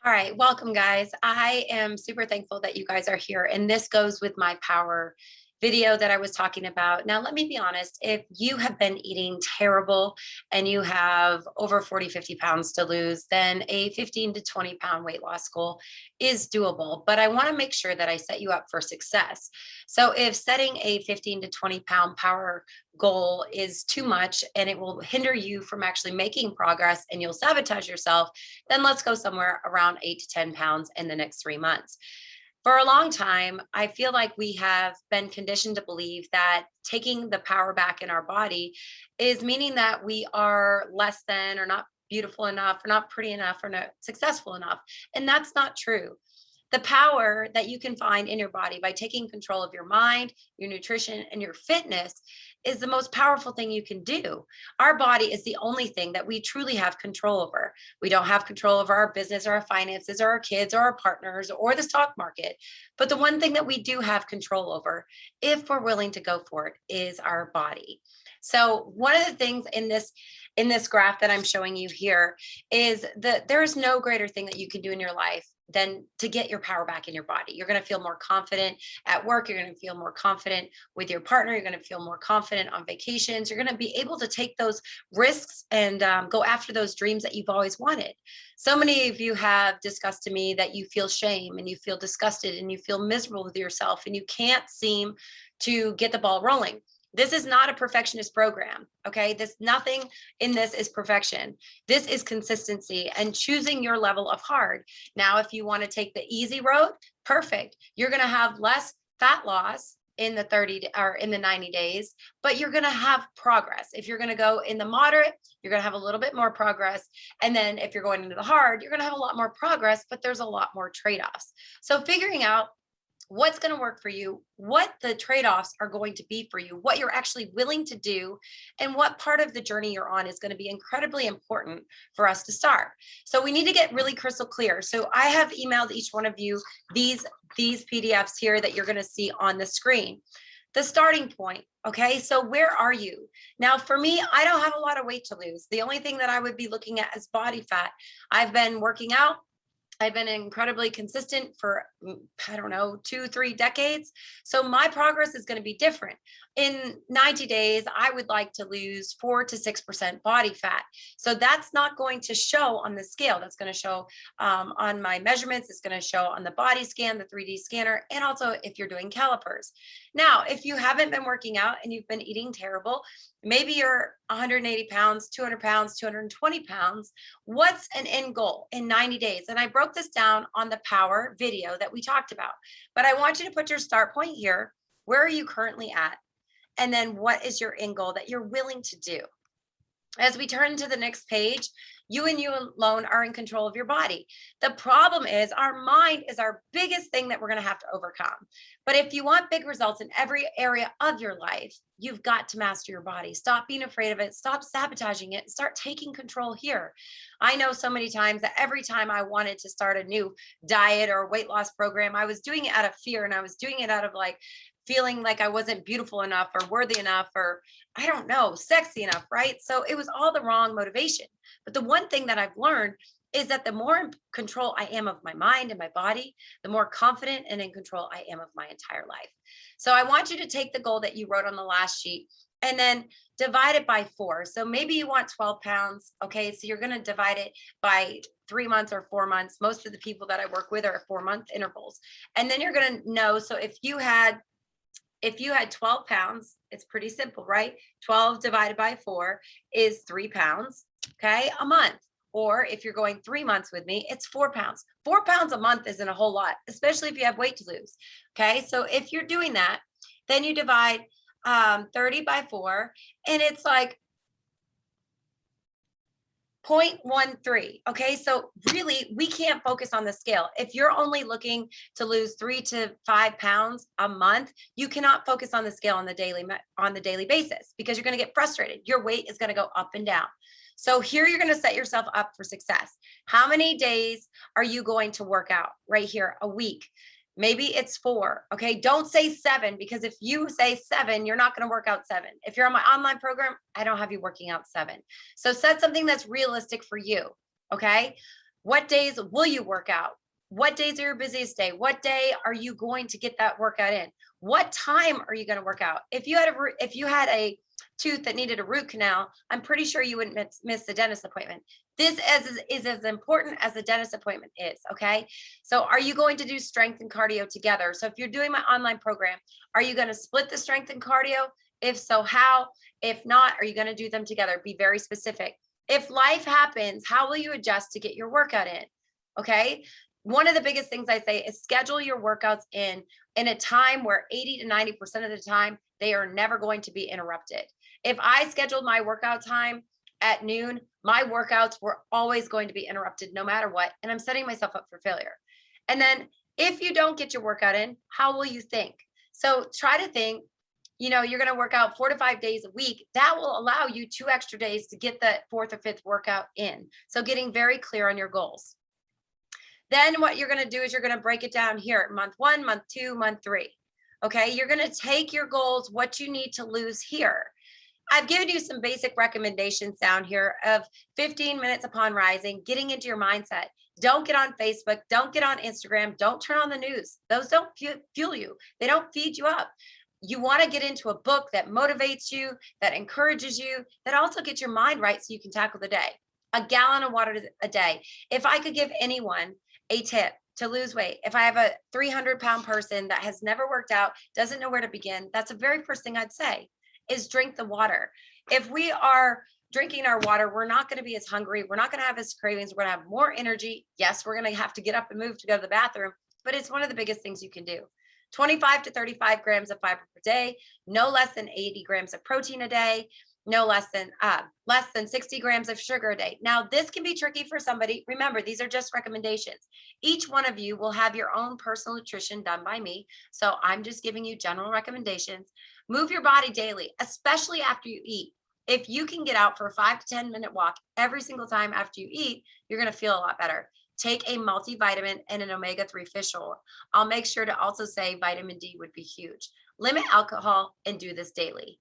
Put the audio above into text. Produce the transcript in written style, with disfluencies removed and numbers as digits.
All right, welcome, guys. I am super thankful that you guys are here. And this goes with my power video that I was talking about. Now, let me be honest, if you have been eating terrible and you have over 40, 50 pounds to lose, then a 15 to 20 pound weight loss goal is doable. But I want to make sure that I set you up for success. So, if setting a 15 to 20 pound power goal is too much and it will hinder you from actually making progress and you'll sabotage yourself, then let's go somewhere around 8 to 10 pounds in the next 3 months. For a long time, I feel like we have been conditioned to believe that taking the power back in our body is meaning that we are less than or not beautiful enough or not pretty enough or not successful enough. And that's not true. The power that you can find in your body by taking control of your mind, your nutrition, and your fitness is the most powerful thing you can do. Our body is the only thing that we truly have control over. We don't have control over our business or our finances or our kids or our partners or the stock market. But the one thing that we do have control over, if we're willing to go for it, is our body. So one of the things in this graph that I'm showing you here is that there is no greater thing that you can do in your life than to get your power back in your body. You're going to feel more confident at work. You're going to feel more confident with your partner. You're going to feel more confident on vacations. You're going to be able to take those risks and go after those dreams that you've always wanted. So many of you have discussed to me that you feel shame and you feel disgusted and you feel miserable with yourself and you can't seem to get the ball rolling. This is not a perfectionist program. Okay. Nothing in this is perfection. This is consistency and choosing your level of hard. Now, if you want to take the easy road, perfect. You're going to have less fat loss in the 30 or in the 90 days, but you're going to have progress. If you're going to go in the moderate, you're going to have a little bit more progress. And then if you're going into the hard, you're going to have a lot more progress, but there's a lot more trade-offs. So figuring out what's going to work for you, what the trade offs are going to be for you, what you're actually willing to do, and what part of the journey you're on is going to be incredibly important for us to start. So we need to get really crystal clear. So I have emailed each one of you these PDFs here that you're going to see on the screen. The starting point. Okay, so where are you? Now, for me, I don't have a lot of weight to lose. The only thing that I would be looking at is body fat. I've been working out. I've been incredibly consistent for, I don't know, 2, 3 decades. So my progress is going to be different. In 90 days, I would like to lose 4 to 6% body fat. So that's not going to show on the scale. That's going to show on my measurements. It's going to show on the body scan, the 3D scanner, and also if you're doing calipers. Now, if you haven't been working out and you've been eating terrible, maybe you're 180 pounds, 200 pounds, 220 pounds. What's an end goal in 90 days? And I broke this down on the power video that we talked about. But I want you to put your start point here. Where are you currently at? And then what is your end goal that you're willing to do? As we turn to the next page, you and you alone are in control of your body. The problem is our mind is our biggest thing that we're going to have to overcome. But if you want big results in every area of your life, you've got to master your body. Stop being afraid of it. Stop sabotaging it. Start taking control here. I know so many times that every time I wanted to start a new diet or weight loss program, I was doing it out of fear and I was doing it out of like feeling like I wasn't beautiful enough or worthy enough or I don't know, sexy enough, right? So it was all the wrong motivation. But the one thing that I've learned is that the more in control I am of my mind and my body, the more confident and in control I am of my entire life. So I want you to take the goal that you wrote on the last sheet and then divide it by 4. So maybe you want 12 pounds. Okay. So you're going to divide it by 3 months or 4 months. Most of the people that I work with are 4-month intervals. And then you're going to know. So if you had 12 pounds, it's pretty simple, right? 12 divided by 4 is 3 pounds, okay, a month. Or if you're going 3 months with me, it's 4 pounds. 4 pounds a month isn't a whole lot, especially if you have weight to lose. Okay, so if you're doing that, then you divide 30 by 4, and it's like 0.13. Okay. So really, we can't focus on the scale. If you're only looking to lose 3 to 5 pounds a month, you cannot focus on the scale on the daily basis because you're going to get frustrated. Your weight is going to go up and down. So here you're going to set yourself up for success. How many days are you going to work out right here? A week. Maybe it's 4. Okay. Don't say 7 because if you say 7, you're not going to work out 7. If you're on my online program, I don't have you working out 7. So set something that's realistic for you. Okay. What days will you work out? What days are your busiest day? What day are you going to get that workout in? What time are you going to work out? If you had a tooth that needed a root canal, I'm pretty sure you wouldn't miss the dentist appointment. Is as important as the dentist appointment is. Okay. So are you going to do strength and cardio together? So if you're doing my online program, are you going to split the strength and cardio? If so, how? If not, are you going to do them together? Be very specific. If life happens, how will you adjust to get your workout in? Okay. One of the biggest things I say is schedule your workouts in a time where 80 to 90% of the time they are never going to be interrupted. If I scheduled my workout time at noon, my workouts were always going to be interrupted no matter what. And I'm setting myself up for failure. And then if you don't get your workout in, how will you think? So try to think, you're going to work out 4 to 5 days a week. That will allow you 2 extra days to get that fourth or fifth workout in. So getting very clear on your goals. Then what you're going to do is you're going to break it down here, month 1, month 2, month 3. Okay. You're going to take your goals, what you need to lose here. I've given you some basic recommendations down here of 15 minutes upon rising, getting into your mindset. Don't get on Facebook. Don't get on Instagram. Don't turn on the news. Those don't fuel you. They don't feed you up. You want to get into a book that motivates you, that encourages you, that also gets your mind right so you can tackle the day. A gallon of water a day. If I could give anyone a tip to lose weight, if I have a 300-pound person that has never worked out, doesn't know where to begin, that's the very first thing I'd say is drink the water. If we are drinking our water, we're not going to be as hungry. We're not going to have as cravings. We're going to have more energy. Yes, we're going to have to get up and move to go to the bathroom, but it's one of the biggest things you can do. 25 to 35 grams of fiber per day, no less than 80 grams of protein a day, no less than 60 grams of sugar a day. Now, this can be tricky for somebody. Remember, these are just recommendations. Each one of you will have your own personal nutrition done by me. So I'm just giving you general recommendations. Move your body daily, especially after you eat. If you can get out for a 5 to 10-minute walk every single time after you eat, you're going to feel a lot better. Take a multivitamin and an omega-3 fish oil. I'll make sure to also say vitamin D would be huge. Limit alcohol and do this daily.